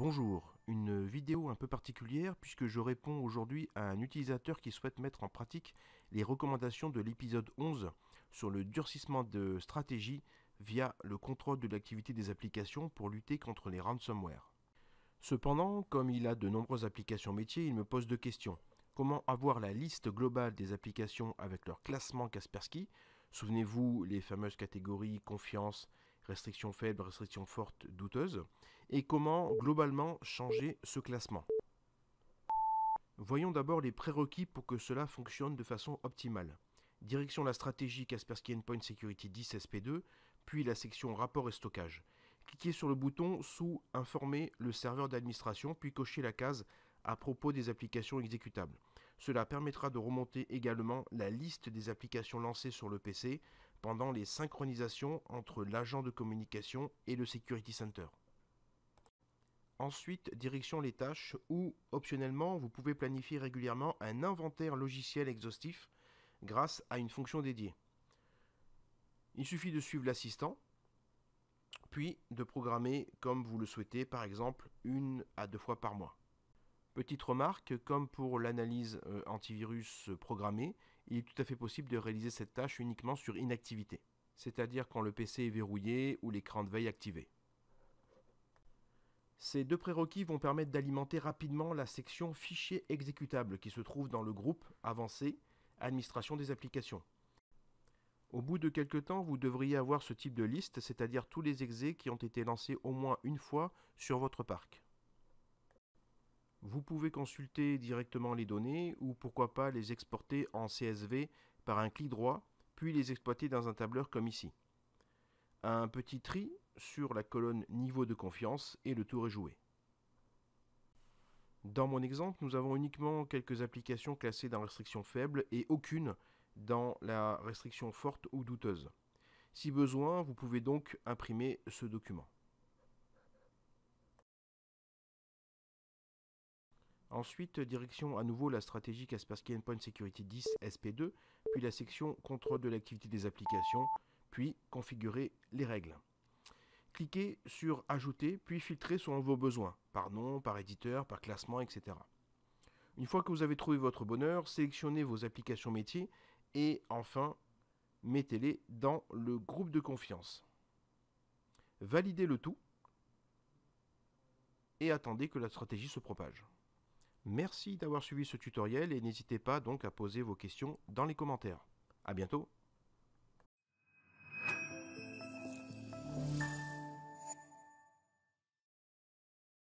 Bonjour, une vidéo un peu particulière puisque je réponds aujourd'hui à un utilisateur qui souhaite mettre en pratique les recommandations de l'épisode 11 sur le durcissement de stratégie via le contrôle de l'activité des applications pour lutter contre les ransomware. Cependant, comme il a de nombreuses applications métiers, il me pose deux questions. Comment avoir la liste globale des applications avec leur classement Kaspersky? Souvenez-vous les fameuses catégories confiance, restrictions faibles, restrictions fortes, douteuses. Et comment globalement changer ce classement? Voyons d'abord les prérequis pour que cela fonctionne de façon optimale. Direction la stratégie Kaspersky Endpoint Security 10 SP2, puis la section rapport et stockage. Cliquez sur le bouton sous Informer le serveur d'administration, puis cochez la case à propos des applications exécutables. Cela permettra de remonter également la liste des applications lancées sur le PC pendant les synchronisations entre l'agent de communication et le Security Center. Ensuite, direction les tâches où, optionnellement, vous pouvez planifier régulièrement un inventaire logiciel exhaustif grâce à une fonction dédiée. Il suffit de suivre l'assistant, puis de programmer comme vous le souhaitez, par exemple 1 à 2 fois par mois. Petite remarque, comme pour l'analyse antivirus programmée, il est tout à fait possible de réaliser cette tâche uniquement sur inactivité, c'est-à-dire quand le PC est verrouillé ou l'écran de veille activé. Ces deux prérequis vont permettre d'alimenter rapidement la section fichiers exécutables qui se trouve dans le groupe avancé administration des applications. Au bout de quelques temps, vous devriez avoir ce type de liste, c'est-à-dire tous les exés qui ont été lancés au moins une fois sur votre parc. Vous pouvez consulter directement les données ou pourquoi pas les exporter en CSV par un clic droit, puis les exploiter dans un tableur comme ici. Un petit tri sur la colonne niveau de confiance et le tour est joué. Dans mon exemple, nous avons uniquement quelques applications classées dans restriction faible et aucune dans la restriction forte ou douteuse. Si besoin, vous pouvez donc imprimer ce document. Ensuite, direction à nouveau la stratégie Kaspersky Endpoint Security 10 SP2, puis la section contrôle de l'activité des applications, puis configurer les règles. Cliquez sur Ajouter, puis filtrez selon vos besoins, par nom, par éditeur, par classement, etc. Une fois que vous avez trouvé votre bonheur, sélectionnez vos applications métiers et enfin, mettez-les dans le groupe de confiance. Validez le tout et attendez que la stratégie se propage. Merci d'avoir suivi ce tutoriel et n'hésitez pas donc à poser vos questions dans les commentaires. À bientôt.